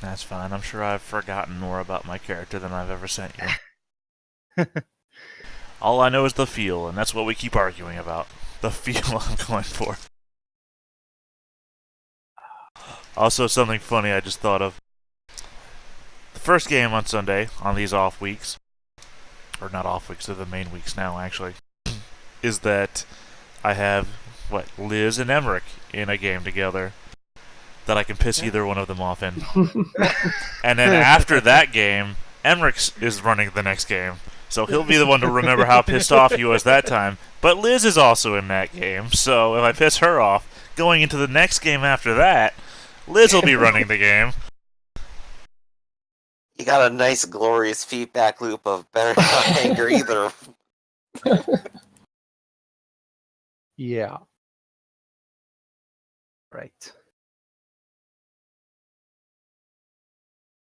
That's fine. I'm sure I've forgotten more about my character than I've ever sent you. All I know is the feel, and that's what we keep arguing about. The feel I'm going for. Also, something funny I just thought of. The first game on Sunday, on these off weeks, or not off weeks, they're the main weeks now, actually, is that I have, Liz and Emmerich in a game together that I can piss either one of them off in. And then after that game, Emmerich is running the next game. So he'll be the one to remember how pissed off he was that time. But Liz is also in that game, so if I piss her off, going into the next game after that, Liz will be running the game. You got a nice, glorious feedback loop of better not anger either. Yeah. Right.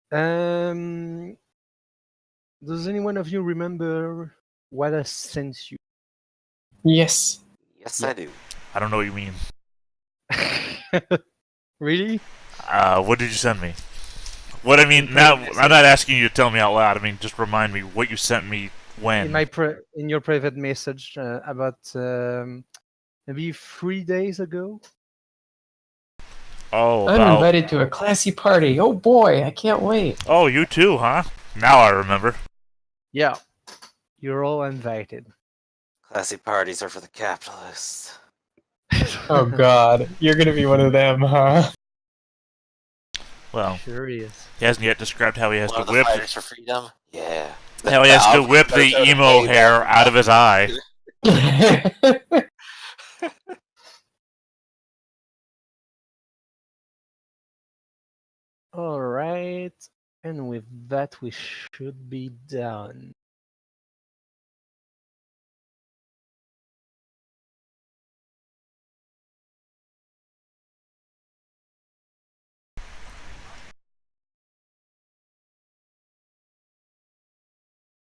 Does any one of you remember what I sent you? Yes. Yes, Yeah. I do. I don't know what you mean. Really? What did you send me? What I mean, now, I'm not asking you to tell me out loud. I mean, just remind me what you sent me when. In your private message about maybe 3 days ago. Oh, I'm invited to a classy party. Oh boy, I can't wait. Oh, you too, huh? Now I remember. Yeah. You're all invited. Classy parties are for the capitalists. Oh god, you're gonna be one of them, huh? Well, Sure is. he hasn't yet described how he has One to of the whip. fighters for freedom? Yeah. How he has to whip the emo hair out of his eye. All right. And with that, we should be done.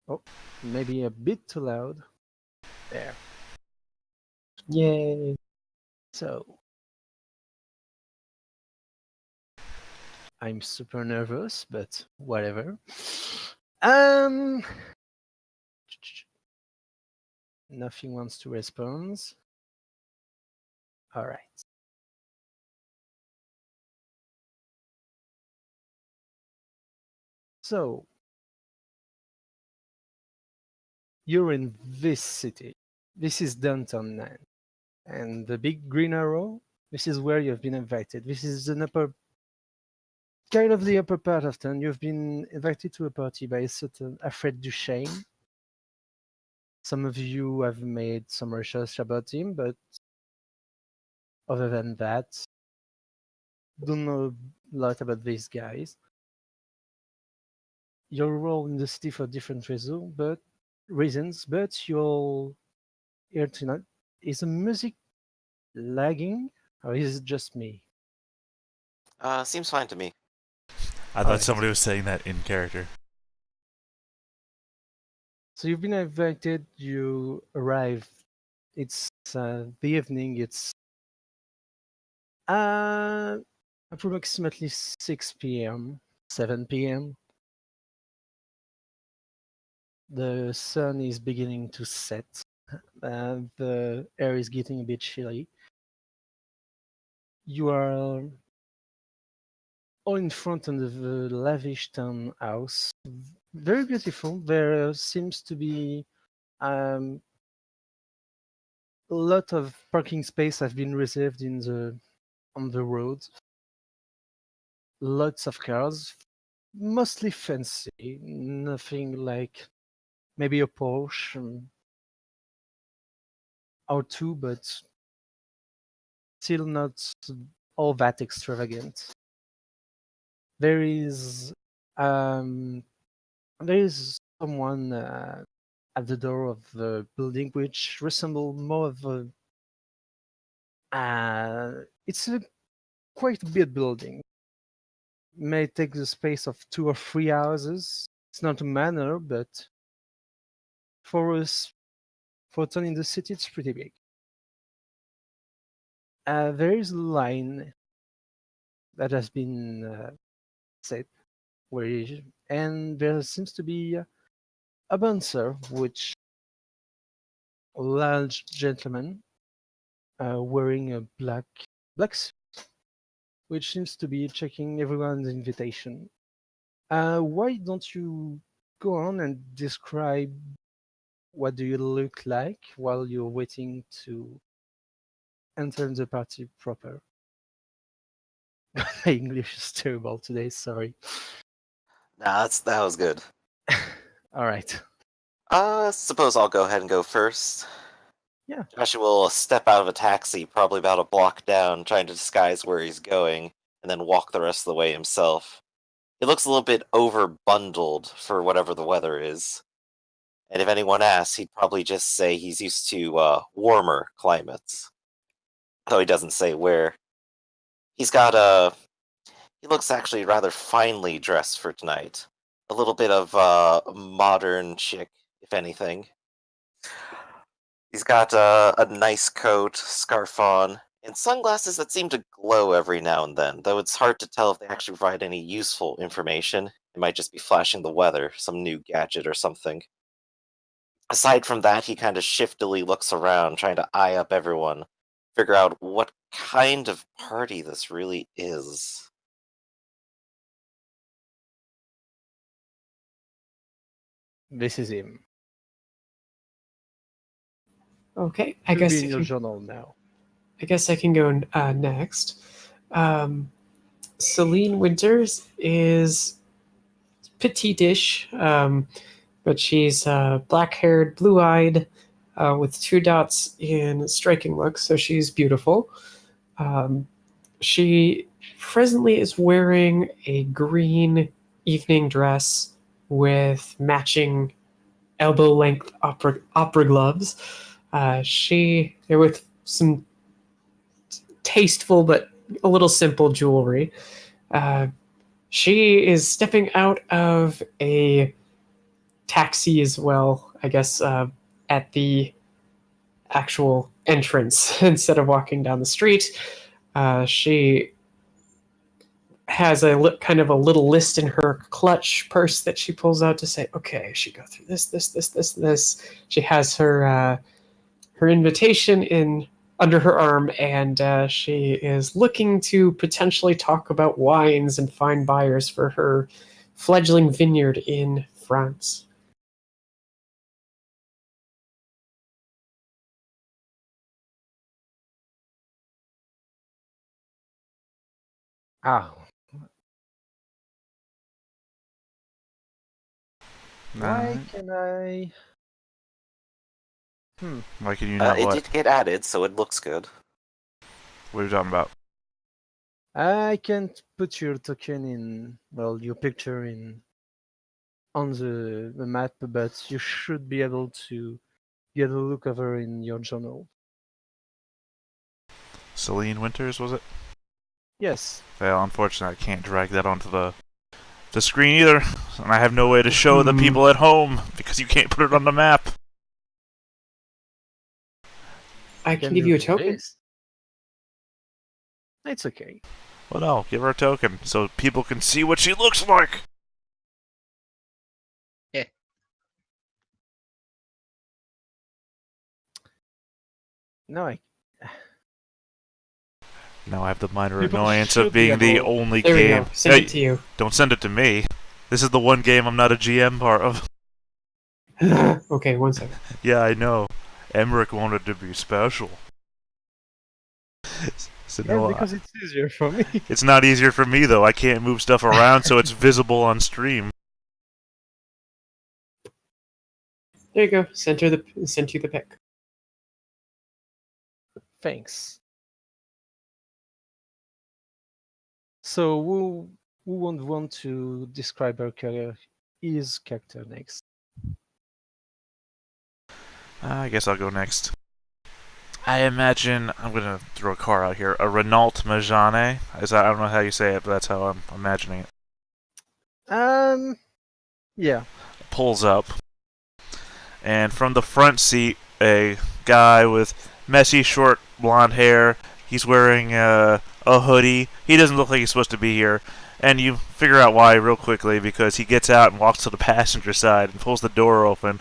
Oh, maybe a bit too loud. There. Yay. So, I'm super nervous, but whatever. Nothing wants to respond. All right. So, you're in this city. This is downtown 9. And the big green arrow, this is where you've been invited. This is the upper part of town. You've been invited to a party by a certain Alfred Duchesne. Some of you have made some research about him, but other than that, don't know a lot about these guys. You're all in the city for different reasons, but you're here tonight. Is the music lagging, or is it just me? Seems fine to me. I thought somebody was saying that in character. So you've been invited, you arrive. It's the evening, it's approximately 6 p.m., 7 p.m. The sun is beginning to set. The air is getting a bit chilly. You are all in front of the lavish townhouse. Very beautiful. There seems to be a lot of parking space have been reserved on the road. Lots of cars, mostly fancy. Nothing like maybe a Porsche or two, but still not all that extravagant. There is someone at the door of the building which resembles more of a. It's a quite big building. May take the space of 2 or 3 houses. It's not a manor, but for us, for a town in the city, it's pretty big. There is a line that has been set, and there seems to be a bouncer, which large gentleman wearing a black suit, which seems to be checking everyone's invitation. Why don't you go on and describe what do you look like while you're waiting to enter the party proper? My English is terrible today, sorry. Nah, that was good. All right. Suppose I'll go ahead and go first. Yeah. Joshua will step out of a taxi, probably about a block down, trying to disguise where he's going, and then walk the rest of the way himself. He looks a little bit over-bundled for whatever the weather is. And if anyone asks, he'd probably just say he's used to warmer climates. Though he doesn't say where. He looks actually rather finely dressed for tonight. A little bit of modern chic, if anything. He's got a nice coat, scarf on, and sunglasses that seem to glow every now and then, though it's hard to tell if they actually provide any useful information. It might just be flashing the weather, some new gadget or something. Aside from that, he kind of shiftily looks around, trying to eye up everyone, figure out what kind of party this really is. This is him. Okay, I Should guess be I in your can, journal now. I guess I can go next. Celine Winters is petite-ish, but she's black-haired, blue-eyed, with 2 dots in striking looks, so she's beautiful. She presently is wearing a green evening dress with matching elbow-length opera gloves. They're with some tasteful but a little simple jewelry. She is stepping out of a taxi as well, I guess, at the actual entrance instead of walking down the street. She has kind of a little list in her clutch purse that she pulls out to say, okay, she go through this. She has her invitation under her arm, and she is looking to potentially talk about wines and find buyers for her fledgling vineyard in France. Ah. Why Alright. can I? Why can you not It what? did get added, so it looks good. What are you talking about? I can't put your token in, well, your picture on the map, but you should be able to get a look over in your journal. Celine Winters, was it? Yes. Well, unfortunately, I can't drag that onto the screen either, and I have no way to show the people at home because you can't put it on the map. I can give you a token. This. It's okay. Well, no, give her a token so people can see what she looks like. No, Now I have the minor People annoyance should of be being the able- only There we game. go. Send it to you. Don't send it to me. This is the one game I'm not a GM part of. Okay, 1 second. Yeah, I know. Emmerich wanted to be special. So yeah, no, because it's easier for me. it's not easier for me though. I can't move stuff around so it's visible on stream. There you go. Sent you the pic. Thanks. So who would want to describe his character next? I guess I'll go next. I imagine I'm gonna throw a car out here. A Renault Megane. I don't know how you say it, but that's how I'm imagining it. Yeah. Pulls up, and from the front seat, a guy with messy, short, blonde hair. He's wearing a hoodie. He doesn't look like he's supposed to be here, And you figure out why real quickly, because he gets out and walks to the passenger side and pulls the door open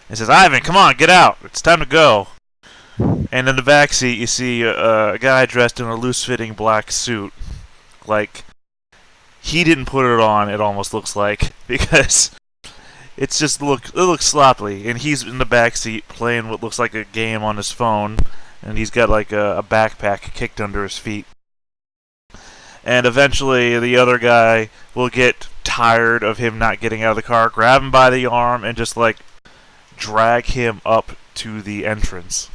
and says, "Ivan, come on, get out. It's time to go." And in the back seat, you see a guy dressed in a loose-fitting black suit. Like, he didn't put it on, it almost looks like, because it looks sloppy. And he's in the back seat playing what looks like a game on his phone, and he's got like a backpack kicked under his feet. And eventually the other guy will get tired of him not getting out of the car, grab him by the arm, and just like drag him up to the entrance.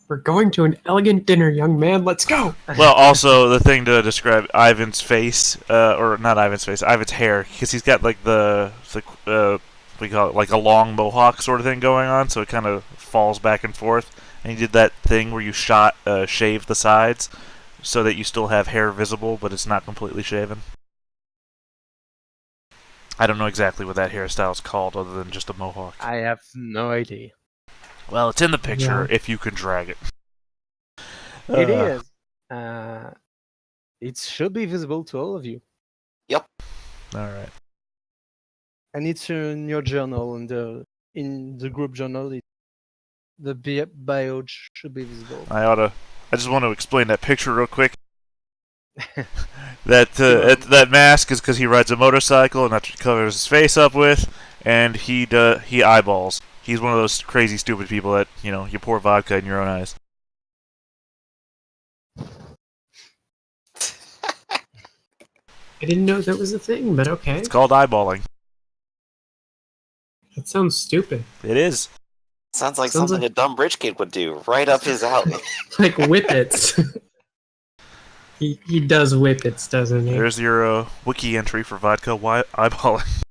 We're going to an elegant dinner, young man. Let's go. Well, also the thing to describe Ivan's face, or not Ivan's face, Ivan's hair, because he's got like we call it like a long mohawk sort of thing going on, so it kind of falls back and forth. And he did that thing where you shave the sides so that you still have hair visible, but it's not completely shaven. I don't know exactly what that hairstyle is called, other than just a mohawk. I have no idea. Well, it's in the picture Yeah. if you can drag it. It is. It should be visible to all of you, All right. and it's in your journal, in the group journal. The bio should be visible. I just want to explain that picture real quick. That mask is because he rides a motorcycle, and that's what he covers his face up with. And he eyeballs. He's one of those crazy, stupid people that you pour vodka in your own eyes. I didn't know that was a thing, but okay. It's called eyeballing. That sounds stupid. It is. Sounds like Sounds something like- a dumb rich kid would do, right up his alley. Like whippets. he does whippets, doesn't he? There's your wiki entry for vodka eyeballing.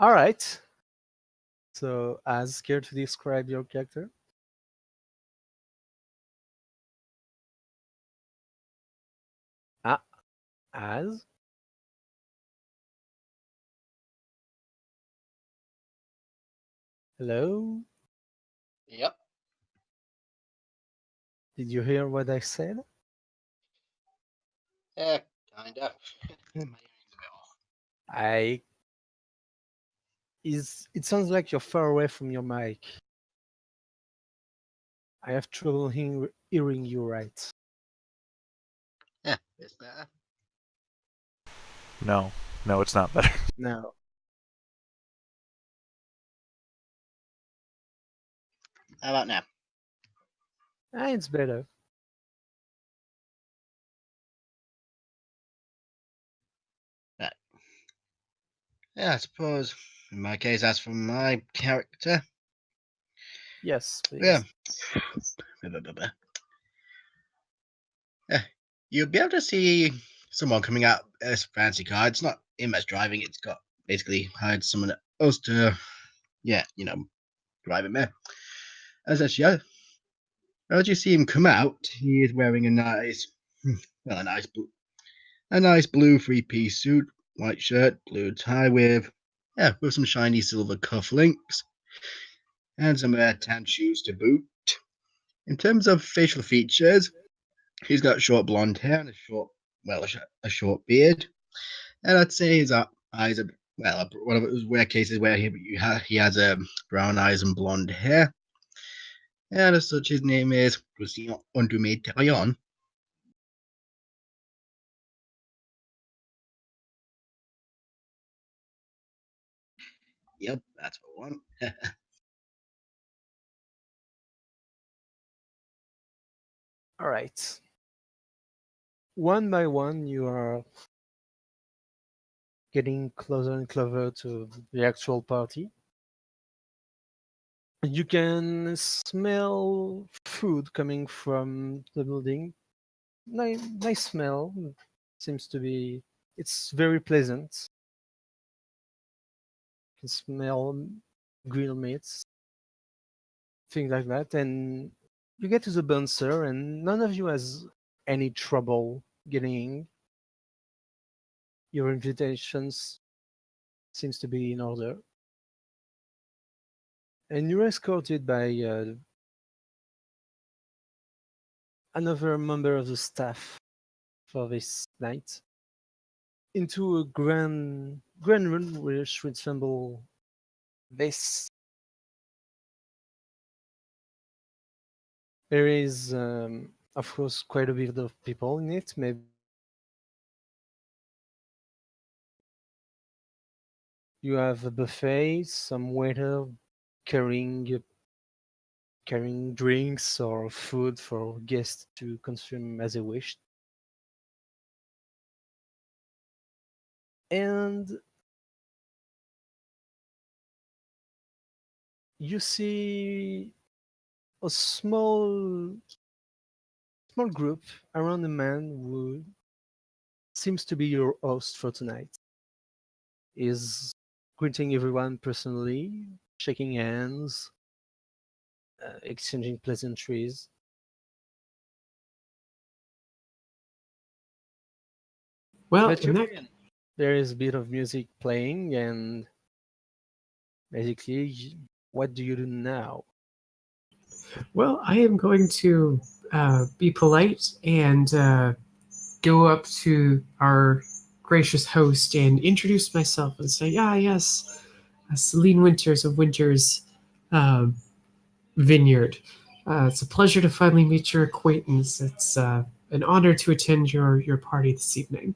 All right. So, as care to describe your character? As? Hello? Yep. Did you hear what I said? Yeah, kind of. My hearing's a bit off. It sounds like you're far away from your mic. I have trouble hearing you right. Yeah, it's better. No, it's not better. No. How about now? It's better. Yeah, I suppose in my case, as for my character, Yes, please. yeah. Yeah, you'll be able to see someone coming out as a fancy car. It's not him that's driving, it's got basically hired someone else to, drive him there. As you see him come out, he is wearing a nice blue three-piece suit, white shirt, blue tie with some shiny silver cufflinks, and some tan shoes to boot. In terms of facial features, he's got short blonde hair and a short beard, and I'd say his eyes are one of those rare cases where he has brown eyes and blonde hair. And as such, his name is Lucien Ondume Terrion. Yep, that's the one. All right. One by one, you are getting closer and closer to the actual party. You can smell food coming from the building. Nice smell. Seems to be. It's very pleasant. You can smell grilled meats, things like that, and you get to the bouncer, and none of you has any trouble getting in. Your invitations seems to be in order. and you're escorted by another member of the staff for this night into a grand room which resemble this. There is, of course, quite a bit of people in it. Maybe you have a buffet, some waiter carrying drinks or food for guests to consume as they wish. And you see a small group around a man who seems to be your host for tonight. Is greeting everyone personally, shaking hands, exchanging pleasantries. Well, But in that there is a bit of music playing, and basically, what do you do now? Well, I am going to be polite and go up to our gracious host and introduce myself and say, "Ah, yes, Celine Winters of Winters uh, Vineyard. It's a pleasure to finally meet your acquaintance. It's an honor to attend your party this evening."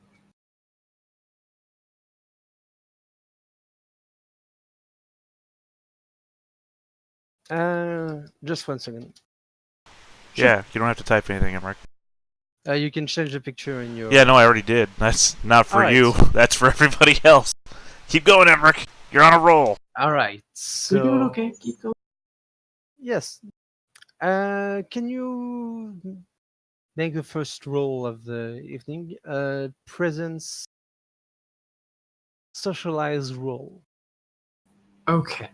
Just 1 second. Yeah, you don't have to type anything, Emmerich. You can change the picture in your. Yeah, no, I already did. That's not for Alright. you. That's for everybody else. Keep going, Emmerich. You're on a roll. All right. We're doing So okay. Keep going. yes. Can you make the first roll of the evening? Presence socialize roll. Okay.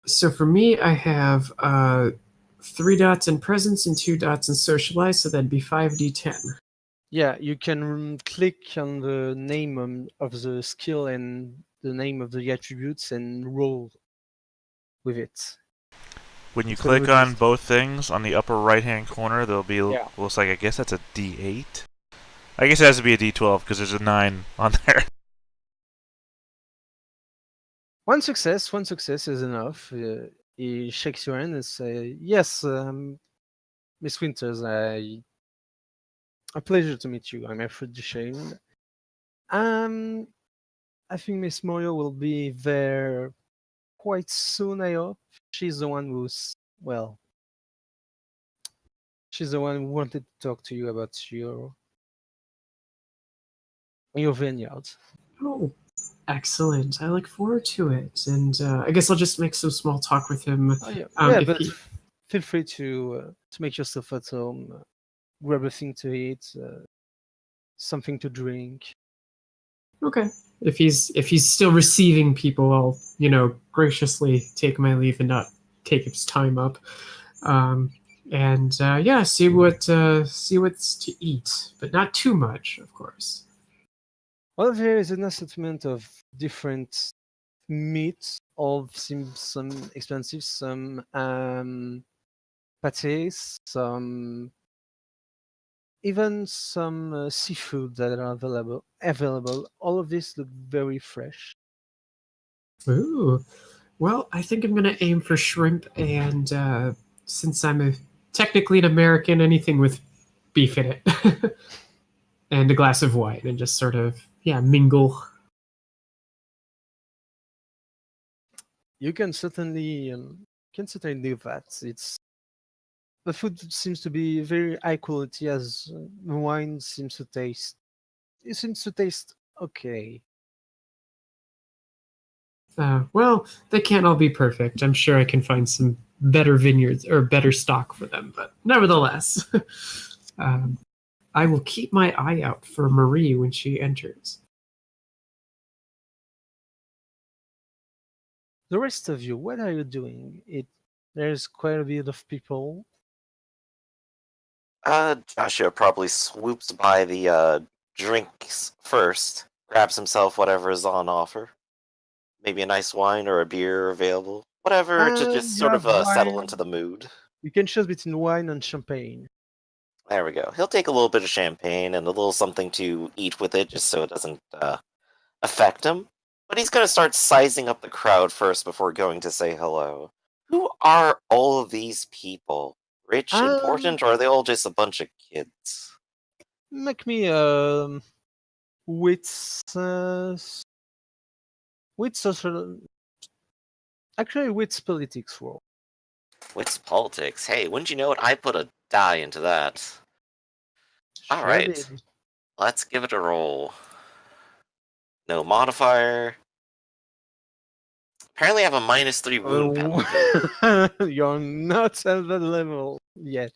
So for me, I have 3 dots in presence and 2 dots in socialize, so that'd be 5d10. Yeah, you can click on the name of the skill and the name of the attributes and roll with it. When you It's gonna click on reduce- both things on the upper right-hand corner, there'll be Yeah. looks like I guess that's a D8. I guess it has to be a D12 because there's a 9 on there. One success is enough. He shakes your hand and say, "Yes, Miss Winters, a pleasure to meet you. I'm Alfred Duchesne. Um, I think Miss Morio will be there quite soon. I hope she's the one she's the one who wanted to talk to you about your vineyard." Oh, excellent. I look forward to it. And I guess I'll just make some small talk with him. Oh yeah, If but he- feel free to make yourself at home. Grab a thing to eat, something to drink. Okay. If he's still receiving people, I'll graciously take my leave and not take his time up. And yeah, see what's to eat, but not too much, of course. Well, there is an assortment of different meats. All seem some expensive, some pâtés, some even some seafood that are available. All of this look very fresh. Ooh. Well, I think I'm gonna aim for shrimp, and since I'm technically an American, anything with beef in it, and a glass of wine, and just sort of mingle. You can certainly do that. The food seems to be very high quality, as the wine seems to taste. It seems to taste okay. Well, they can't all be perfect. I'm sure I can find some better vineyards or better stock for them, but nevertheless, um, I will keep my eye out for Marie when she enters. The rest of you, what are you doing? There's quite a bit of people. Joshua probably swoops by the drinks first, grabs himself whatever is on offer. Maybe a nice wine or a beer available. Whatever to just You sort of have settle wine. into the mood. You can choose between wine and champagne. There we go. He'll take a little bit of champagne and a little something to eat with it, just so it doesn't affect him. But he's going to start sizing up the crowd first before going to say hello. Who are all of these people? Rich, important, or are they all just a bunch of kids? Make me wits wits social, actually wits politics roll. What's politics? Hey, wouldn't you know it? I put a die into that. All Sure right, did. let's give it a roll. No modifier. Apparently, I have a -3 wound penalty. You're not at the level yet.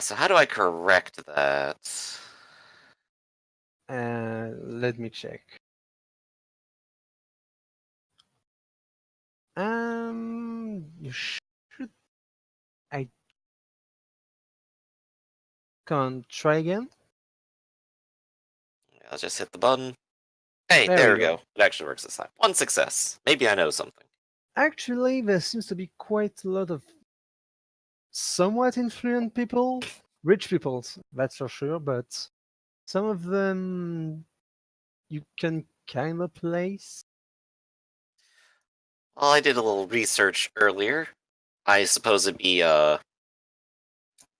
So how do I correct that? Let me check. You should. I can't try again. I'll just hit the button. Hey, There there we we go. go. It actually works this time. One success. Maybe I know something. Actually, there seems to be quite a lot of somewhat influent people, rich people, that's for sure, but some of them you can kind of place. Well, I did a little research earlier. I suppose it'd be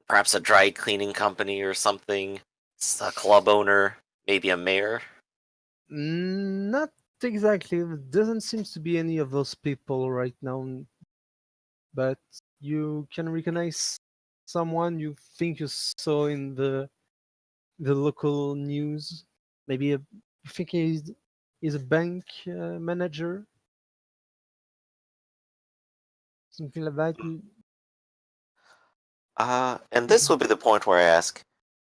perhaps a dry cleaning company or something. A club owner, maybe a mayor. Not exactly. There doesn't seem to be any of those people right now, but you can recognize someone you think you saw in the local news. Maybe you think he's a bank manager, something like that. And this will be the point where I ask,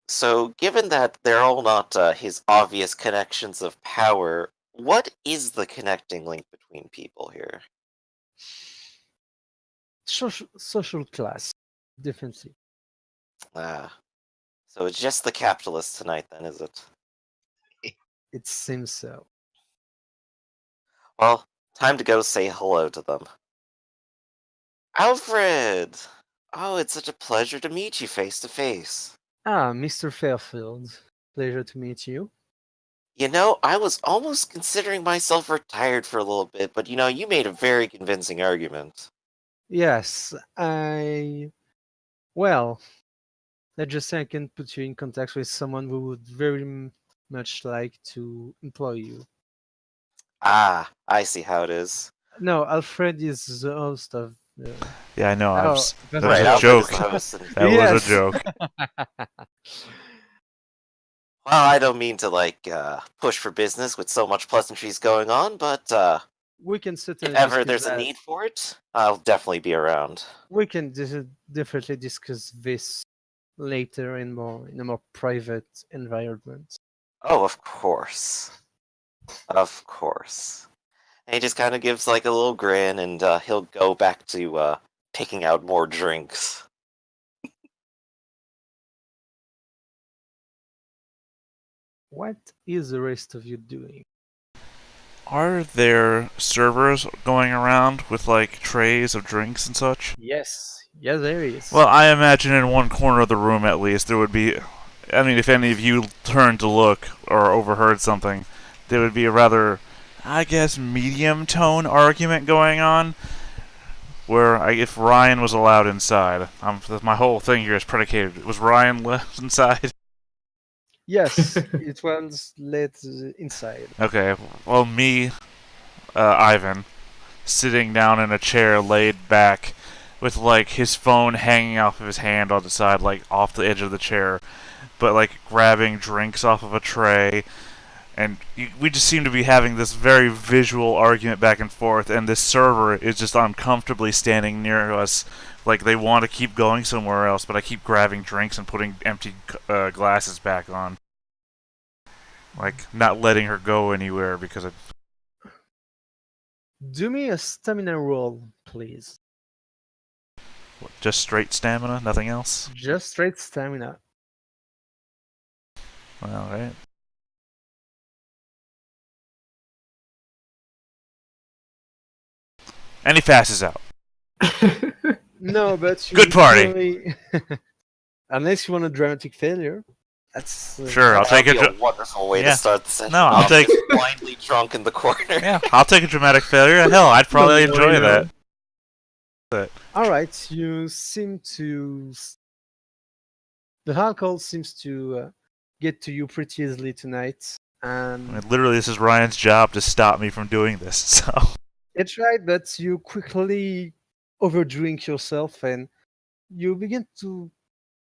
so given that they're all not his obvious connections of power, what is the connecting link between people here? Social class, definitely. Ah, so it's just the capitalists tonight then, is it? It seems so. Well, time to go say hello to them. Alfred! Oh, it's such a pleasure to meet you face to face. Ah, Mr. Fairfield. Pleasure to meet you. You know, I was almost considering myself retired for a little bit, but you made a very convincing argument. Yes, well, let's just say I can put you in contact with someone who would very much like to employ you. Ah, I see how it is. No, Alfred is the host of. Yeah, I know. Oh, That that's was Right, a Alfred is joke. the host. And, That was Yes. a joke. well, I don't mean to push for business with so much pleasantries going on, but We can if certainly ever discuss there's a that. need for it, I'll definitely be around. We can definitely discuss this later in a more private environment. Oh, of course. Of course. And he just kind of gives like a little grin, and he'll go back to picking out more drinks. What is the rest of you doing? Are there servers going around with like trays of drinks and such? Yes, there is. Well, I imagine in one corner of the room at least there would be. I mean, if any of you turned to look or overheard something, there would be a rather, I guess, medium tone argument going on. Where if Ryan was allowed inside, my whole thing here is predicated. Was Ryan left inside? Yes, it was let inside. Okay, well, me, Ivan, sitting down in a chair, laid back, with like his phone hanging off of his hand on the side, like off the edge of the chair, but like grabbing drinks off of a tray, and we just seem to be having this very visual argument back and forth, and this server is just uncomfortably standing near us, like they want to keep going somewhere else, but I keep grabbing drinks and putting empty glasses back on. Like, not letting her go anywhere because I... Do me a stamina roll, please. Just straight stamina, nothing else? Just straight stamina. All right. And he passes out. No, but you Good party. clearly- unless you want a dramatic failure, that's Sure, I'll That take would it. be a wonderful way Yeah. to start the session. No, I'll off, take- just blindly drunk in the corner. Yeah, I'll take a dramatic failure. Hell, I'd probably No, enjoy no. that. But All right. You seem to. The alcohol seems to get to you pretty easily tonight, and I mean, literally, this is Ryan's job to stop me from doing this. So it's right that you quickly overdrink yourself, and you begin to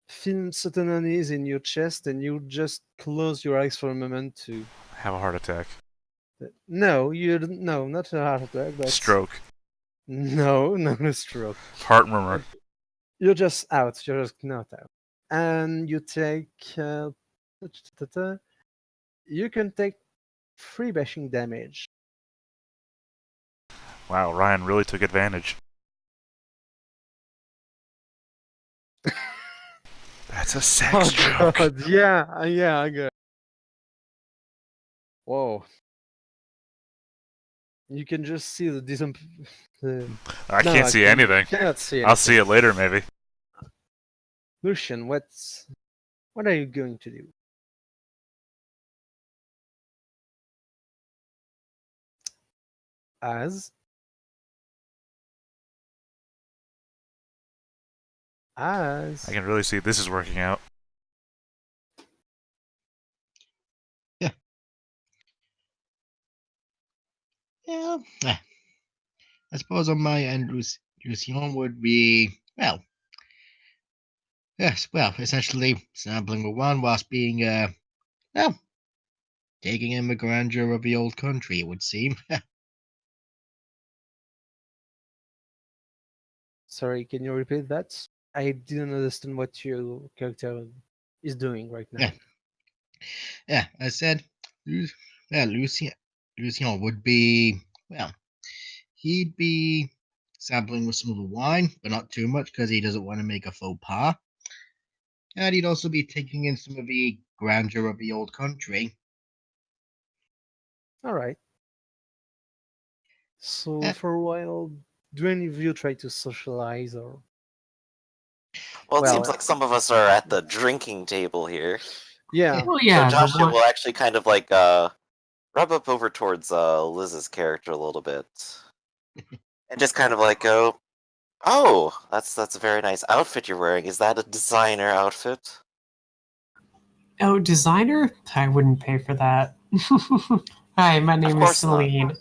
feel certain unease in your chest, and you just close your eyes for a moment to. have a heart attack, No, no, not a heart attack, but stroke, No, no stroke. heart murmur. You're just out. You're just not out, and you take. You can take 3 bashing damage. Wow, Ryan really took advantage. That's a sex joke. God, yeah, I got. Whoa. You can just see the I can't see anything. Cannot see. I'll see it later, maybe. Lucian, what are you going to do? As I can really see this is working out. Yeah. I suppose on my end, Lucien would be, well, yes, well, essentially sampling the one whilst being, well, taking in the grandeur of the old country, it would seem. Sorry, can you repeat that? I didn't understand what your character is doing right now. Yeah. Yeah, I said, well, Lucien would be, well, he'd be sampling with some of the wine, but not too much because he doesn't want to make a faux pas. And he'd also be taking in some of the grandeur of the old country. All right. So Eh. for a while, do any of you try to socialize or? Well, it Well, seems like some of us are at the drinking table here. Yeah. Well, yeah, So the Joshua one- will actually kind of like rub up over towards Liz's character a little bit, and just kind of like go, "Oh, that's a very nice outfit you're wearing. Is that a designer outfit?" Oh, designer? I wouldn't pay for that. Hi, my name is course not. Celine.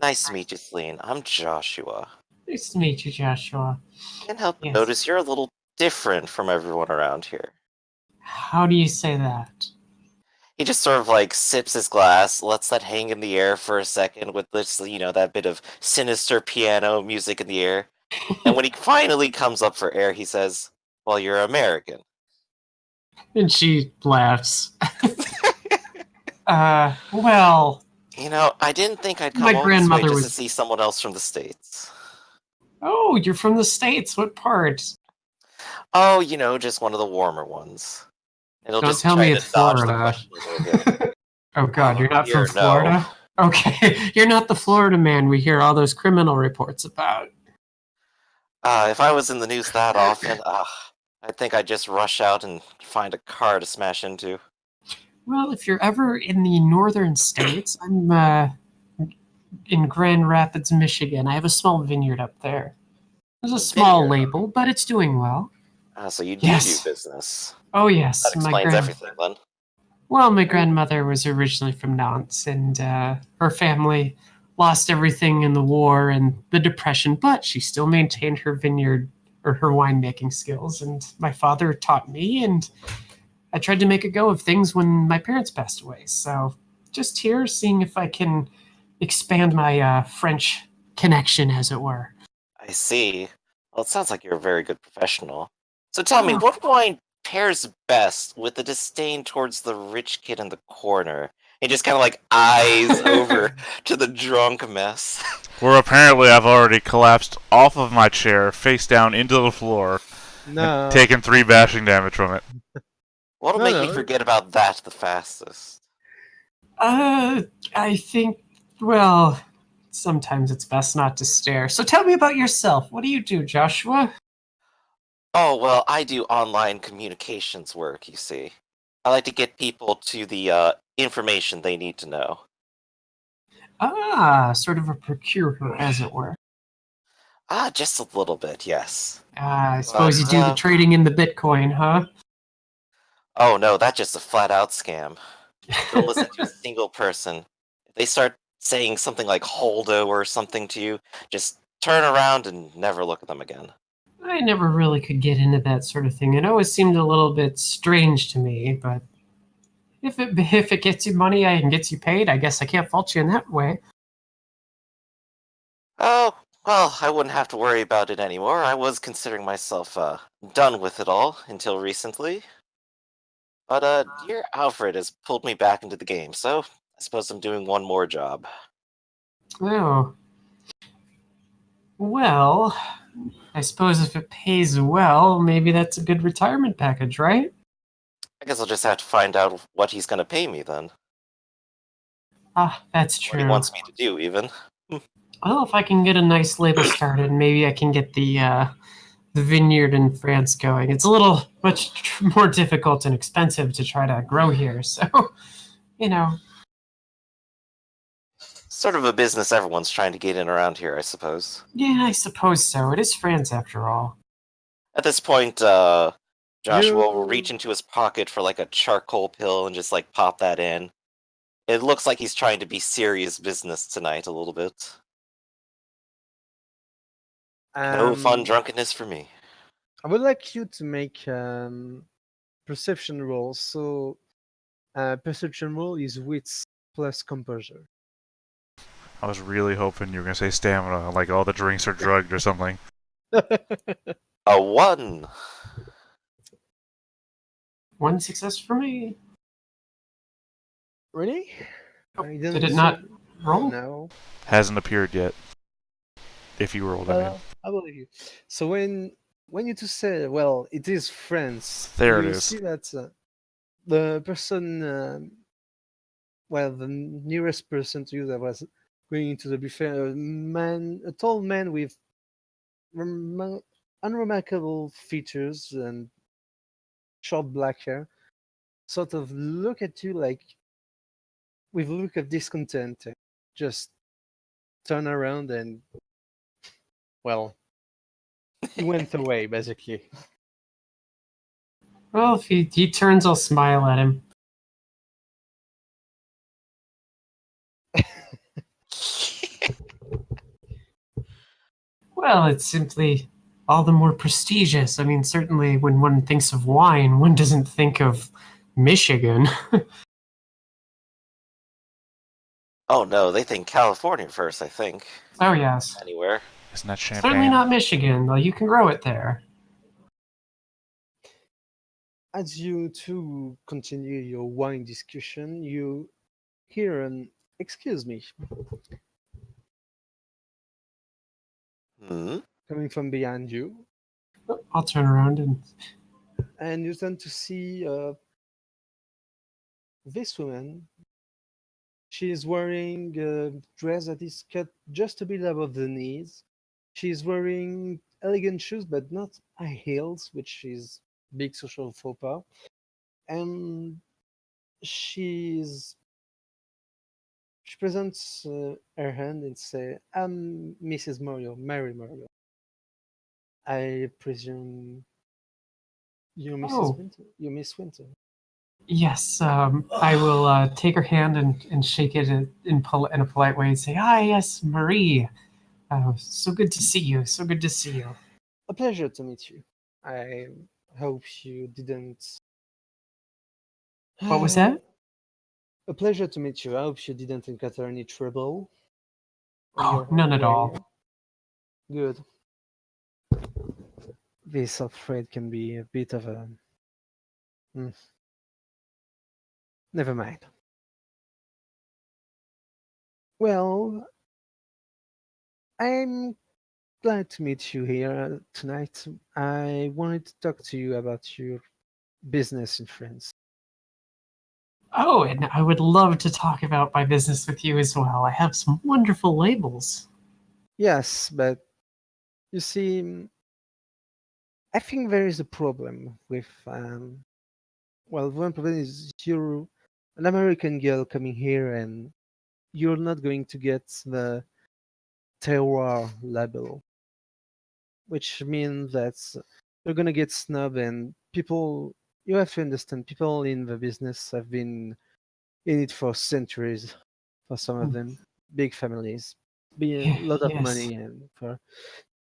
Nice to meet you, Celine. I'm Joshua. Nice to meet you, Joshua. Can't help but Yes. notice you're a little different from everyone around here. How do you say that? He just sort of like sips his glass, lets that hang in the air for a second with this, that bit of sinister piano music in the air. And when he finally comes up for air, he says, "Well, you're American." And she laughs. Well, I didn't think I'd come My all this way grandmother just to was- see someone else from the States. oh, you're from the States. What part? Oh, just one of the warmer ones. It'll Don't just tell try me to it's dodge the Florida. question a little bit. Oh God, you're not from Here, no. Florida? Okay, you're not the Florida man we hear all those criminal reports about. If I was in the news that often, I think I'd just rush out and find a car to smash into. Well, if you're ever in the northern states, I'm in Grand Rapids, Michigan. I have a small vineyard up there. There's a small Vineyard? label, but it's doing well. So you do Yes. do business. Oh yes, That explains everything, then. Well, my grandmother was originally from Nantes, and her family lost everything in the war and the Depression, but she still maintained her vineyard or her winemaking skills. And my father taught me, and I tried to make a go of things when my parents passed away. So just here, seeing if I can expand my French connection, as it were. I see. Well, it sounds like you're a very good professional. So tell me, Oh. what wine pairs best with the disdain towards the rich kid in the corner He just kind of like eyes over to the drunk mess. Where apparently I've already collapsed off of my chair, face down into the floor, No, and taken 3 bashing damage from it. What'll No, make no. you forget about that the fastest? I think, well, sometimes it's best not to stare. So tell me about yourself. What do you do, Joshua? Oh, well, I do online communications work, you see. I like to get people to the information they need to know. Ah, sort of a procurer, as it were. Just a little bit, yes. I suppose you But, do the trading in the Bitcoin, huh? Oh no, that's just a flat-out scam. Don't listen to a single person. If they start saying something like holdo or something to you, just turn around and never look at them again. I never really could get into that sort of thing. It always seemed a little bit strange to me, but if it gets you money and gets you paid, I guess I can't fault you in that way. Oh, well, I wouldn't have to worry about it anymore. I was considering myself done with it all until recently. But dear Alfred has pulled me back into the game, so I suppose I'm doing one more job. Oh. Well, I suppose if it pays well, maybe that's a good retirement package, right? I guess I'll just have to find out what he's gonna pay me then. Ah, that's What he true. wants me to do, even. Well, if I can get a nice label started, maybe I can get the vineyard in France going. It's a little much more difficult and expensive to try to grow here, so you know. Sort of a business everyone's trying to get in around here, I suppose. Yeah, I suppose so. It is France after all. At this point, Joshua will reach into his pocket for like a charcoal pill and just like pop that in. It looks like he's trying to be serious business tonight a little bit. No fun drunkenness for me. I would like you to make perception rolls. So, perception roll is wits plus composure. I was really hoping you were going to say stamina, like all the drinks are drugged or something. A 1! One success for me. Really? Oh, I did didn't it not see- roll? No. Hasn't appeared yet. If you rolled, I mean. I believe you. So when you to say, well, it is France. There it you is. see that the person, the nearest person to you that was going into the buffet, a tall man with unremarkable features and short black hair, sort of look at you like with a look of discontent, and just turn around and, well, he went away basically. Well, if he turns, I'll smile at him. Well, it's simply all the more prestigious. I mean, certainly when one thinks of wine, one doesn't think of Michigan. Oh no, they think California first, I think. Oh, yes. Anywhere. Isn't that Certainly champagne? not Michigan, though you can grow it there. As you two continue your wine discussion, you hear an "excuse me" Hmm? coming from behind you, I'll turn around and. and you tend to see this woman. She is wearing a dress that is cut just a bit above the knees. She is wearing elegant shoes, but not high heels, which is big social faux pas. And she's she presents her hand and say, "I'm Mrs. Morio, Mary Morio. I presume you're Mrs. Oh. Winter. You're Miss Winter." Yes, I will take her hand and shake it in a polite way and say, "Ah, yes, Marie. So good to see you. So good to see you." A pleasure to meet you. I hope you didn't. What was that? A pleasure to meet you. I hope you didn't encounter any trouble on Oh, your none at way all. here. Good. This Alfred can be a bit of a. Hmm. Never mind. Well, I'm glad to meet you here tonight. I wanted to talk to you about your business in France. Oh, and I would love to talk about my business with you as well. I have some wonderful labels. Yes, but you see, I think there is a problem with. Well, one problem is you're an American girl coming here, and you're not going to get the terroir label, which means that you're gonna get snubbed, and people. You have to understand, people in the business have been in it for centuries. For some of them, big families, be a lot of Yes. money, and for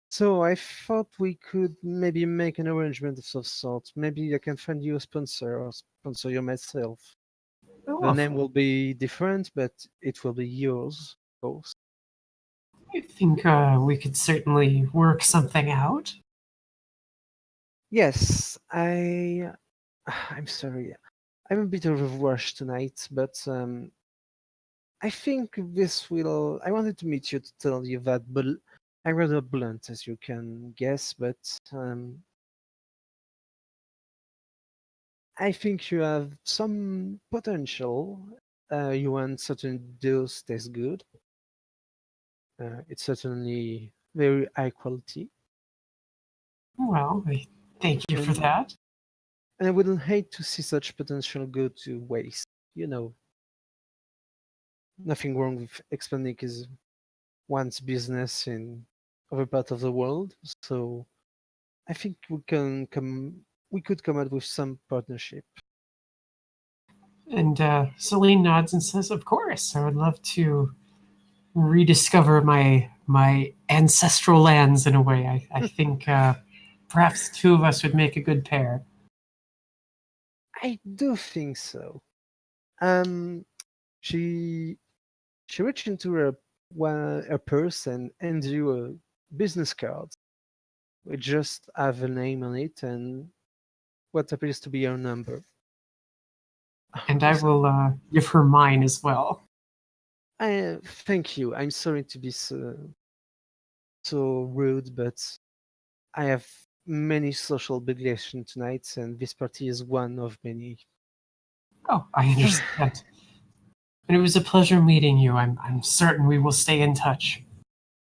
so I thought we could maybe make an arrangement of some sort. Maybe I can find you a sponsor or sponsor you myself. The Oh, name will be different, but it will be yours, of course. I think we could certainly work something out. Yes, I'm sorry. I'm a bit of a rush tonight, but I think this will. I wanted to meet you to tell you that, but I'm rather blunt, as you can guess. But I think you have some potential. You want certain deals taste good. It's certainly very high quality, Well, thank you for and that. I wouldn't hate to see such potential go to waste. You know, nothing wrong with expanding his one's business in other part of the world. So I think we could come up with some partnership. And Celine nods and says, "Of course, I would love to rediscover my ancestral lands in a way. I think perhaps the two of us would make a good pair." I do think so. Um, she she reached into her purse and hands you a business card. We just have a name on it and what appears to be your number. And I will give her mine as well. I thank you. I'm sorry to be so rude, but I have many social obligations tonight, and this party is one of many. Oh, I understand. And it was a pleasure meeting you. I'm certain we will stay in touch.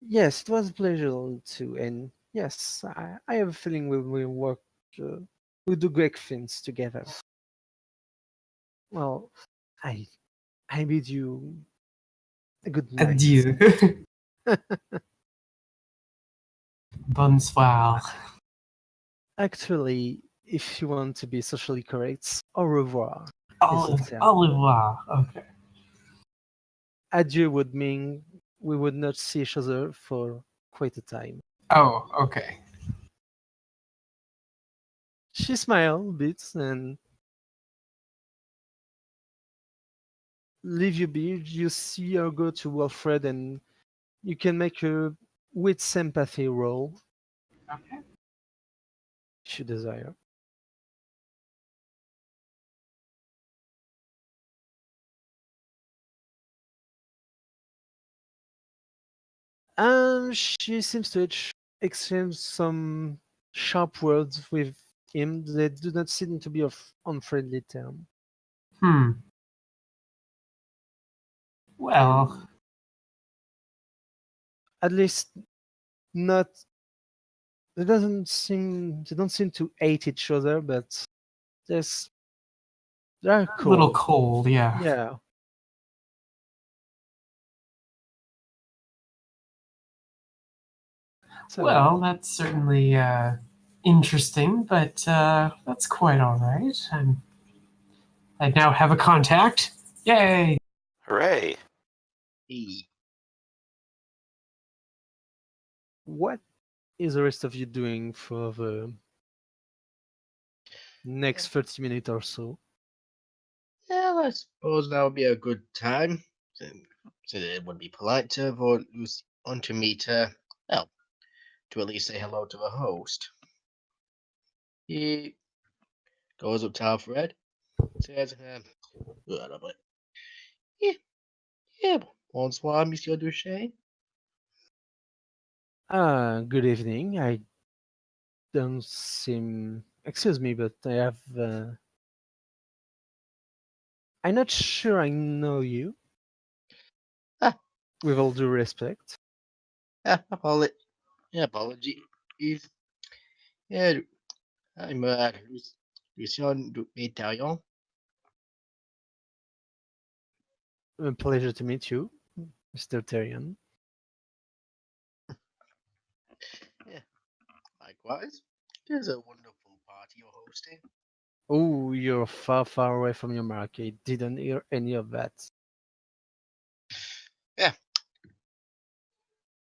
Yes, it was a pleasure too, and yes, I have a feeling we will work. Uh, we'll do great things together. Well, I I bid you a good night. Adieu. Bonsoir. Actually, if you want to be socially correct, au revoir is the Au term. revoir. Okay. Adieu would mean we would not see each other for quite a time. Oh, okay. She smiled a bit and leave you be. You see her go to Wilfred and you can make a with sympathy roll Okay. if you desire. She seems to exchange some sharp words with him. They do not seem to be of unfriendly term. Hmm. And Well, at least not they don't seem to hate each other, but there's they're a little cold. cold, yeah. Yeah. So Well, that's certainly interesting, but that's quite all right. I now have a contact. Yay! Hooray! E. what is the rest of you doing for the next 30 minutes or so? Yeah, I suppose that would be a good time. So it would be polite to want to meet her. Well, to at least say hello to the host. He goes up to Alfred, says, yeah, yeah, Bonsoir, Monsieur Duché. Good evening. I don't seem. Excuse me, but I have. I'm not sure I know you. Ah. With all due respect. Apology. Yeah, I'm Lucien Métarion. A pleasure to meet you, Mr. Terrian. Yeah, likewise. It is a wonderful party you're hosting. Oh, you're far, far away from your mark. I didn't hear any of that. Yeah,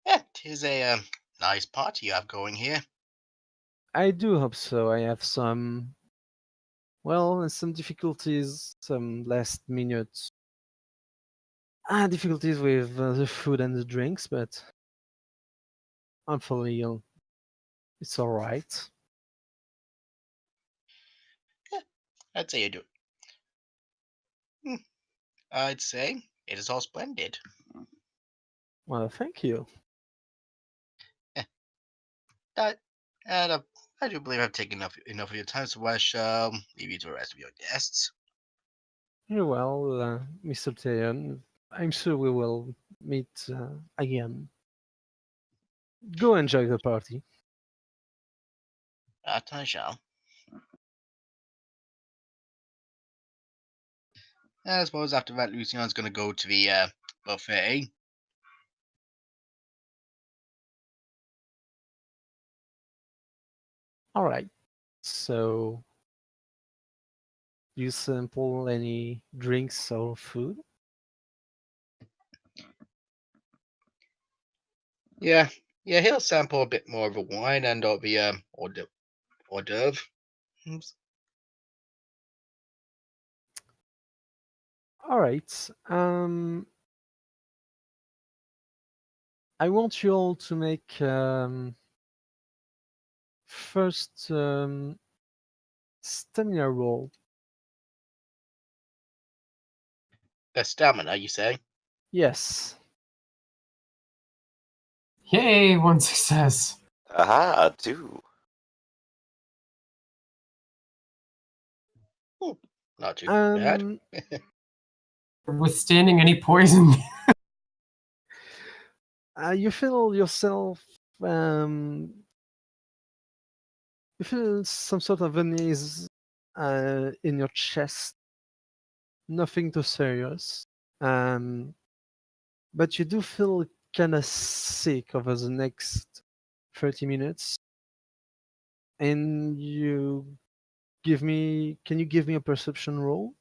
it is a nice party you have going here. I do hope so. I have some. Well, some difficulties, some last minute difficulties with the food and the drinks, but hopefully it's all right. Yeah, I'd say you do. I'd say it is all splendid. Well, thank you. That, and I do believe I've taken enough of your time, so I shall leave you to the rest of your guests. Very well, Mr. Tayan. I'm sure we will meet again. Go enjoy the party. That I shall. I suppose after that, Lucian's going to go to the buffet. All right. So, do you sample any drinks or food? Yeah, he'll sample a bit more of a wine and of the hors d'oeuvre. All right. I want you all to make first stamina roll. The stamina, you say? Yes. Yay, one success. Aha, 2. Not too bad. Um, Withstanding any poison. you feel yourself. You feel some sort of unease in your chest. Nothing too serious. But you do feel kind of sick over the next 30 minutes. And can you give me a perception roll?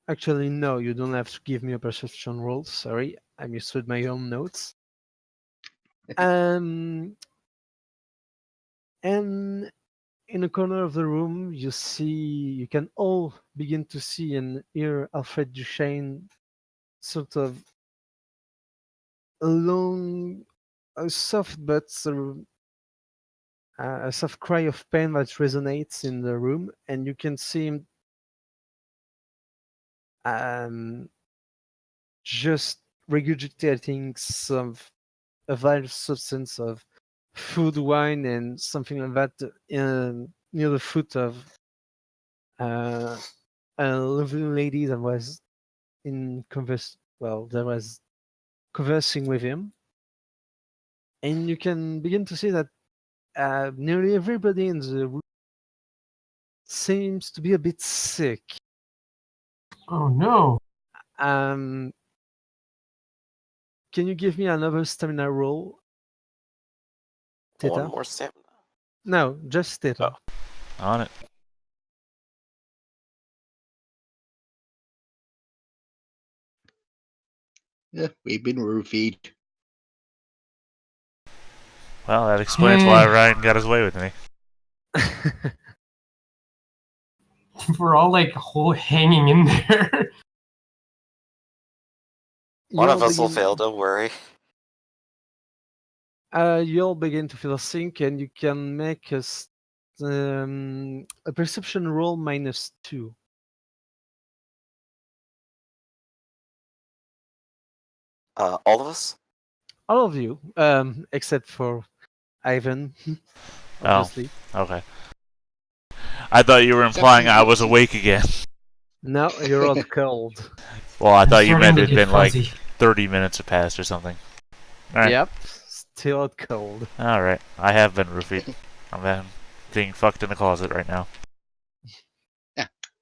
Actually, no, you don't have to give me a perception roll. Sorry, I misread my own notes. And in a corner of the room, you can all begin to see and hear Alfred Duchesne sort of a soft but a soft cry of pain that resonates in the room, and you can see him just regurgitating a vile substance of food, wine, and something like that near the foot of a lovely lady that was that was conversing with him, and you can begin to see that nearly everybody in the room seems to be a bit sick. Oh no. Can you give me another stamina roll, Theta? One more stamina. No, just Theta. On it. Yeah, we've been roofied. Well, that explains why Ryan got his way with me. We're all like whole hanging in there. One of us will fail, don't worry. You'll begin to feel sick, and you can make a perception roll -2. All of us? All of you, except for Ivan, Oh, obviously. okay. I thought you were implying I was awake again. No, you're all cold. Well, I I'm thought you starting meant to it'd get been like fuzzy. 30 minutes had passed or something. Alright. Yep, still out cold. Alright. I have been roofied. I'm being fucked in the closet right now.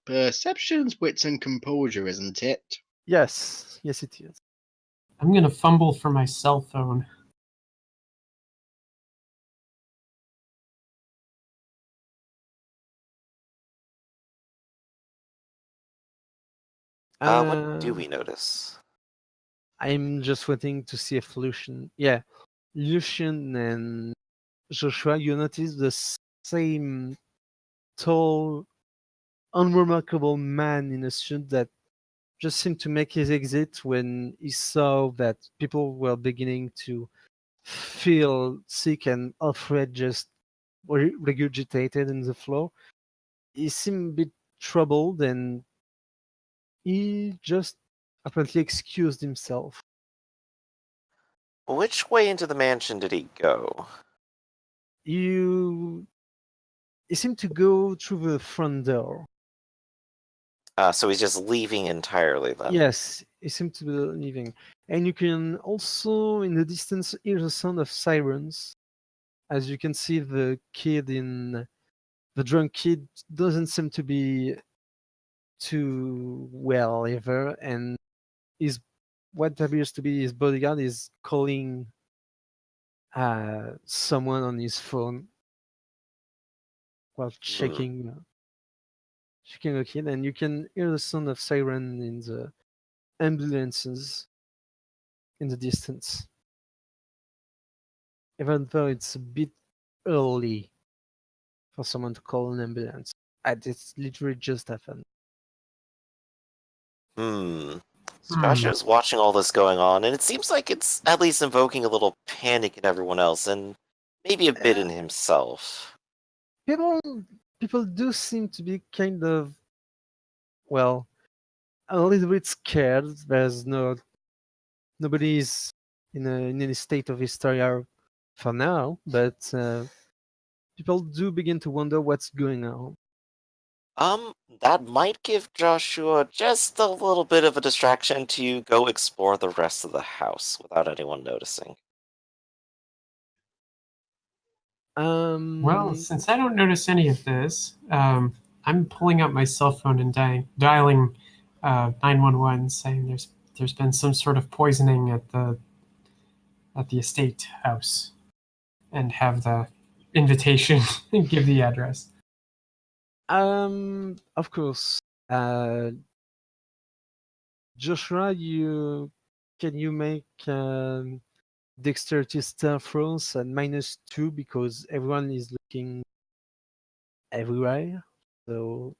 Perceptions, wits, and composure, isn't it? Yes, yes it is. I'm gonna fumble for my cell phone. What do we notice? I'm just waiting to see if Lucian. Yeah, Lucian and Joshua, you notice the same tall, unremarkable man in a suit that just seemed to make his exit when he saw that people were beginning to feel sick and Alfred just regurgitated in the floor. He seemed a bit troubled and he just apparently excused himself. Which way into the mansion did he go? You he seemed to go through the front door. So he's just leaving entirely then. Yes, he seemed to be leaving. And you can also in the distance hear the sound of sirens. As you can see, the drunk kid doesn't seem to be too well ever, and his what appears to be his bodyguard is calling someone on his phone while checking the kid, and you can hear the sound of siren in the ambulances in the distance. Even though it's a bit early for someone to call an ambulance. It's literally just happened. So Joshua's watching all this going on, and it seems like it's at least invoking a little panic in everyone else, and maybe a bit in himself. People people do seem to be kind of well a little bit scared. There's nobody's in any state of hysteria for now, but people do begin to wonder what's going on. That might give Joshua just a little bit of a distraction to go explore the rest of the house without anyone noticing. Well, since I don't notice any of this, I'm pulling out my cell phone and dialing 911, saying there's been some sort of poisoning at the estate house, and have the invitation and give the address. Of course. Joshua, can you make dexterity stealth rolls at -2 because everyone is looking everywhere. So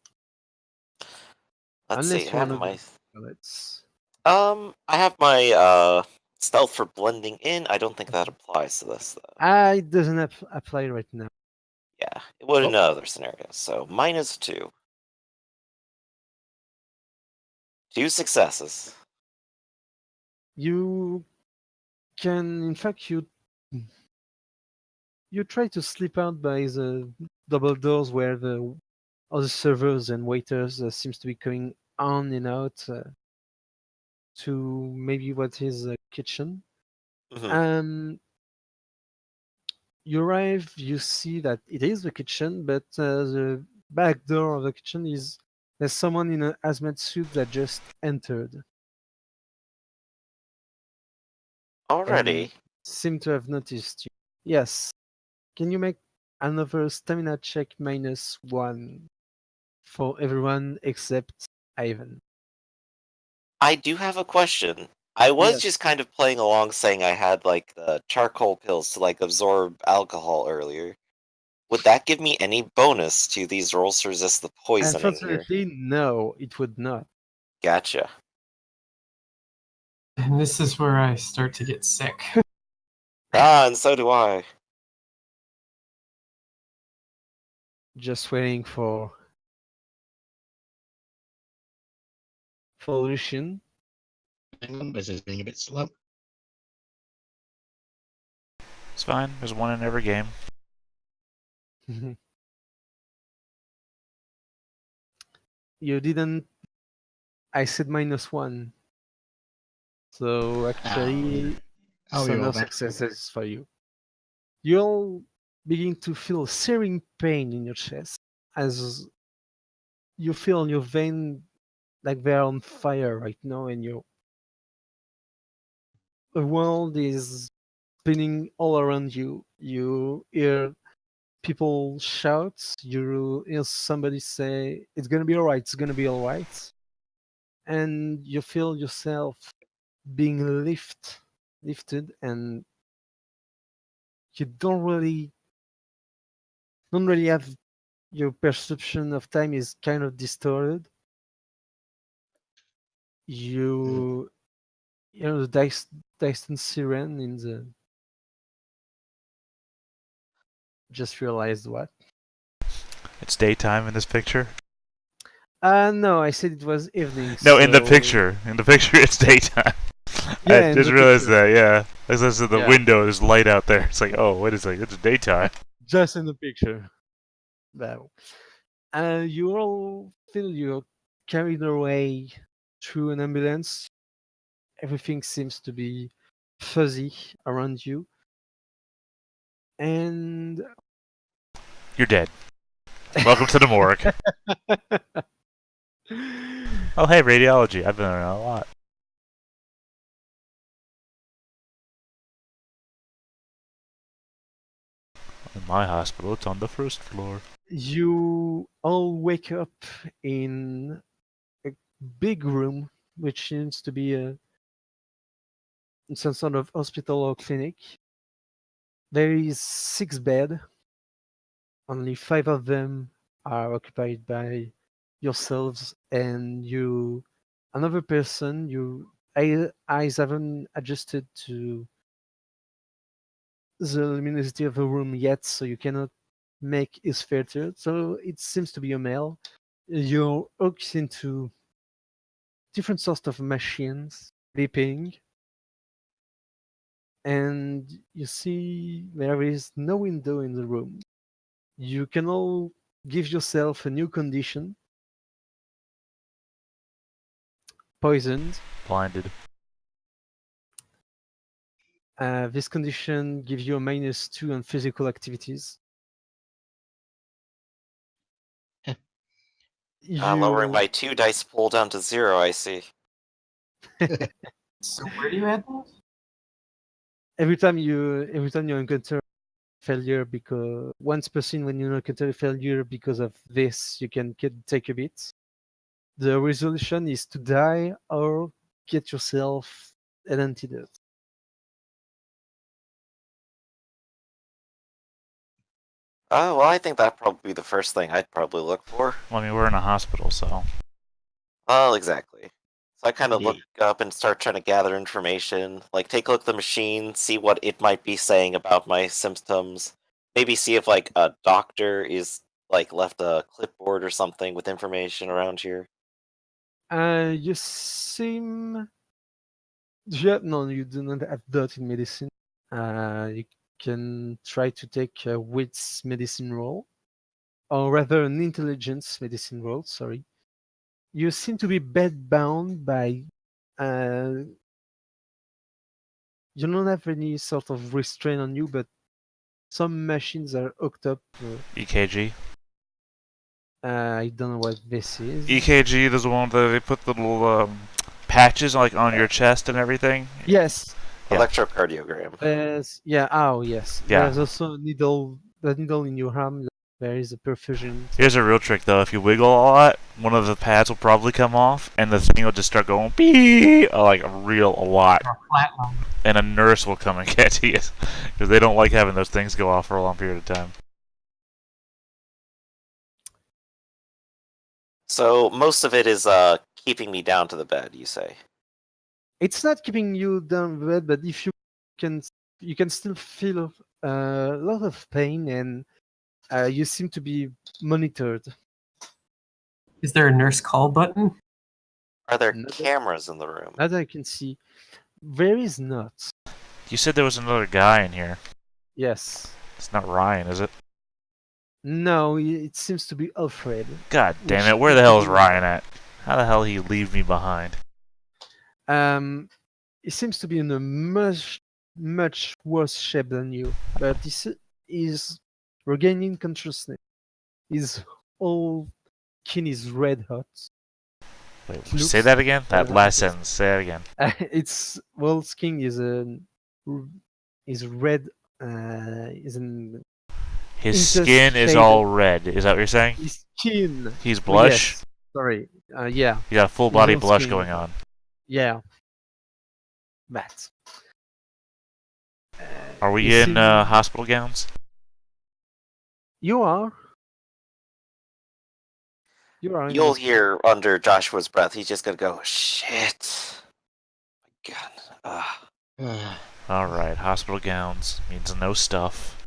Let's see, unless I you have want to my go, let's. I have my stealth for blending in. I don't think that applies to this though. It doesn't apply right now. Yeah, it would in Oh. other scenarios. So -2. 2 successes. You can, in fact, you try to slip out by the double doors where the other servers and waiters seems to be going on and out to maybe what is a kitchen. Mhm. You arrive, you see that it is the kitchen, but the back door of the kitchen there's someone in a hazmat suit that just entered and Already. seem to have noticed you. Yes. Can you make another stamina check -1 for everyone except Ivan? I do have a question. I was Yes. just kind of playing along saying I had like the charcoal pills to like absorb alcohol earlier. Would that give me any bonus to these rolls to resist the poisoning here? Unfortunately, no, it would not. Gotcha. And this is where I start to get sick. And so do I. Just waiting for Lucian. Hang on, this is being a bit slow. It's fine. There's one in every game. You didn't. I said -1. So actually, Oh, so you're no all bad. successes for you. You'll begin to feel searing pain in your chest as you feel your vein like they're on fire right now, and the world is spinning all around you. You hear people shout. You hear somebody say, "It's gonna be alright. It's gonna be alright," and you feel yourself being lifted, and you don't really have your perception of time is kind of distorted. You you know the distant siren in the just realized what? It's daytime in this picture. No, I said it was evening. No, in the so- picture. In the picture, it's daytime. Yeah, I in just the realized picture. that. Yeah, as I said, the Yeah. window, there's light out there. It's like, oh, wait a second, it's daytime. Just in the picture. Well, you all feel you're carried away through an ambulance. Everything seems to be fuzzy around you, and You're dead. Welcome to the morgue. Oh, hey, radiology. I've been around a lot. In my hospital, it's on the first floor. you all wake up in a big room, which seems to be some sort of hospital or clinic. There is 6 beds. Only 5 of them are occupied by yourselves and another person. Eyes haven't adjusted to the luminosity of the room yet, so you cannot make his filter. So it seems to be a male. You're hooked into different sorts of machines, beeping, and you see there is no window in the room. You can all give yourself a new condition: poisoned. Blinded. This condition gives you a -2 on physical activities. Lowering You my 2 dice pool down to 0, I see. So where do you add that? every time you encounter failure, because once per scene when you encounter a failure because of this, you can take a bit. The resolution is to die or get yourself an antidote. Oh, well, I think that'd probably be the first thing I'd probably look for. Well, I mean, we're in a hospital, so. Well, exactly. So I kind of Indeed. look up and start trying to gather information. Like, take a look at the machine, see what it might be saying about my symptoms. Maybe see if, like, a doctor is, like, left a clipboard or something with information around here. You seem. No, you do not have dirt in medicine. You can try to take a wits medicine roll, or rather an intelligence medicine roll. Sorry. You seem to be bedbound by. You don't have any sort of restraint on you, but some machines are hooked up. EKG. I don't know what this is. EKG, there's one that they put the little patches like on your chest and everything. Yes. Yeah. Electrocardiogram. Oh yes. Yeah. There's also the needle in your arm. There is a perfusion. Here's a real trick, though. If you wiggle a lot, one of the pads will probably come off, and the thing will just start going beep, like a lot. Or flatline. And a nurse will come and get to you, because they don't like having those things go off for a long period of time. So most of it is keeping me down to the bed, you say? It's not keeping you down the bed, but if you can still feel a lot of pain, and you seem to be monitored. Is there a nurse call button? Are there No. cameras in the room? That I can see. There is not. You said there was another guy in here. Yes. It's not Ryan, is it? No, it seems to be Alfred. God damn Which it! Where the hell is is- Ryan at? How the hell he leave me behind? He seems to be in a much worse shape than you, but he's regaining consciousness. His whole skin is red hot. Wait, Looks say that again. That very last hot. sentence. Say that again. Its well skin is red. Is an His skin is intershaded- all red. Is that what you're saying? His skin. He's Oh, blush. yes. Sorry. Yeah. He got a full His body whole blush skin. going on. Yeah. That. Are we you in seem- hospital gowns? You are. You are. in You'll this- hear under Joshua's breath, he's just gonna go, shit. God. All right, hospital gowns means no stuff.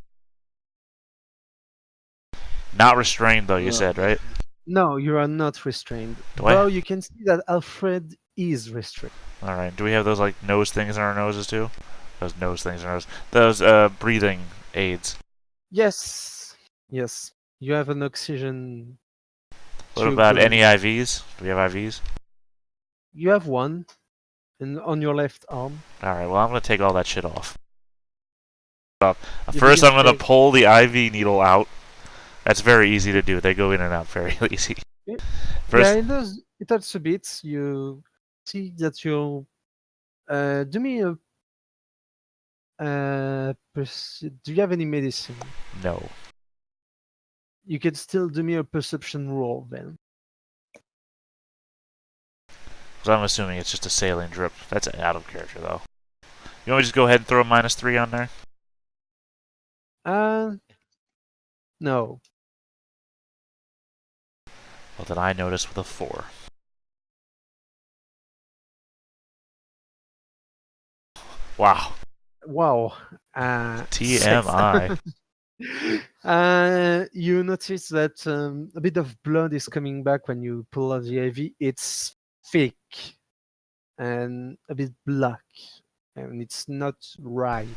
Not restrained though. You said right? No, you are not restrained. Do I- Though you can see that Alfred is restrained. All right. Do we have those like nose things in our noses too? Those nose things in our nose. Those breathing aids. Yes. Yes. You have an oxygen. What tube about going. any IVs? Do we have IVs? You have one, and on your left arm. All right. Well, I'm gonna take all that shit off. You First, begin I'm gonna to- pull the IV needle out. That's very easy to do. They go in and out very easy. Yeah. First, Yeah, it does. It hurts a bit. You see that you'll. Do me a. Do you have any medicine? no. You could still do me a perception roll then. 'Cause I'm assuming it's just a saline drip. That's out of character though. You want me to just go ahead and throw a -3 on there? No. Well, then I notice with a 4. Wow. Wow. TMI. You notice that a bit of blood is coming back when you pull out the IV. It's thick and a bit black, and it's not right.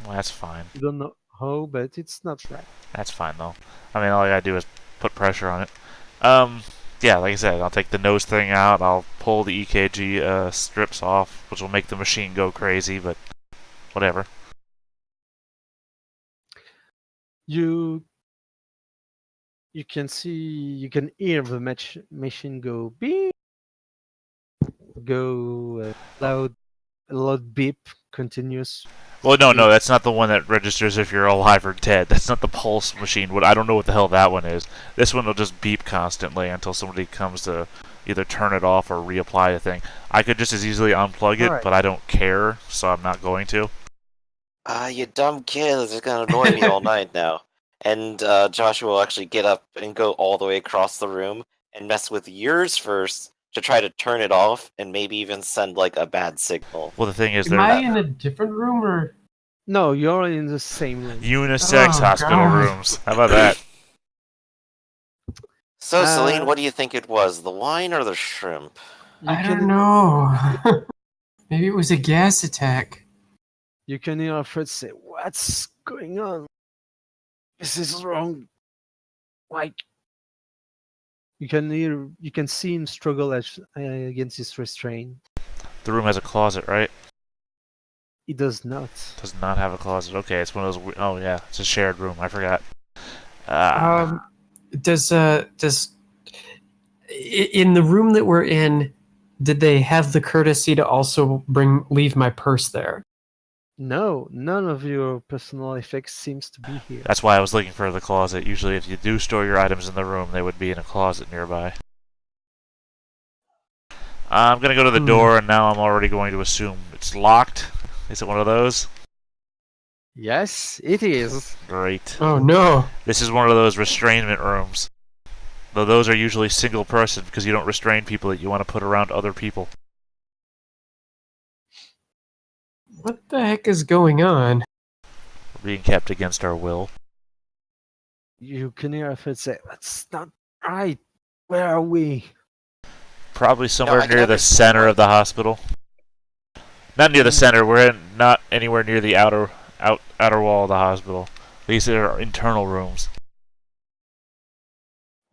Well, that's fine. You don't know how, but it's not right. That's fine though. I mean, all I gotta do is put pressure on it. Yeah, like I said, I'll take the nose thing out. I'll pull the EKG strips off, which will make the machine go crazy, but whatever. You can see, you can hear the machine go beep, go loud beep, continuous. Well, no, that's not the one that registers if you're alive or dead. That's not the pulse machine. I don't know what the hell that one is. This one will just beep constantly until somebody comes to either turn it off or reapply the thing. I could just as easily unplug it, Alright. but I don't care, so I'm not going to. You dumb kid, this is gonna annoy me all night now. And Joshua will actually get up and go all the way across the room and mess with yours first to try to turn it off and maybe even send like a bad signal. Well, the thing is, Am I they're in a different room or? No, you're in the same room. unisex Oh, hospital God. rooms. How about that? So, Celine, Uh, what do you think it was? The wine or the shrimp? I don't know. Maybe it was a gas attack. You can hear Alfred say, "What's going on? This is wrong." Like you can see him struggle against his restraint. The room has a closet, right? He does not. Does not have a closet. Okay, it's one of those. Oh yeah, it's a shared room. I forgot. Does in the room that we're in, did they have the courtesy to also leave my purse there? No, none of your personal effects seems to be here. That's why I was looking for the closet. Usually, if you do store your items in the room, they would be in a closet nearby. I'm gonna go to the door, and now I'm already going to assume it's locked. Is it one of those? Yes, it is. Great. Oh no! This is one of those restrainment rooms. Though those are usually single person because you don't restrain people that you want to put around other people. What the heck is going on? We're being kept against our will. You can hear Alfred say, "That's not right. Where are we?" Probably somewhere I can near the understand center why. of the hospital. Not near the center. We're not anywhere near the outer outer wall of the hospital. These are internal rooms.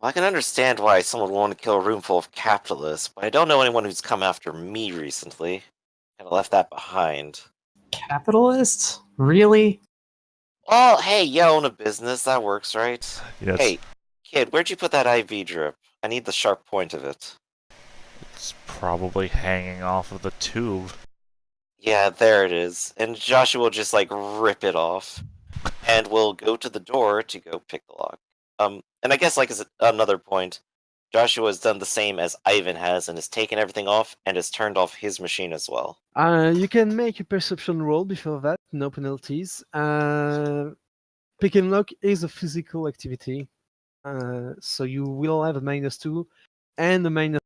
Well, I can understand why someone would want to kill a room full of capitalists, but I don't know anyone who's come after me recently. Kind of left that behind. Capitalists? Really? Well, hey, you own a business. That works, right? Yes. Hey, kid, where'd you put that IV drip? I need the sharp point of it. It's probably hanging off of the tube. Yeah, there it is. And Joshua will just, like, rip it off. And we'll go to the door to go pick the lock. And I guess, like, as another point, Joshua has done the same as Ivan has and has taken everything off and has turned off his machine as well. You can make a perception roll before that, no penalties. Pick and lock is a physical activity, so you will have a -2 and a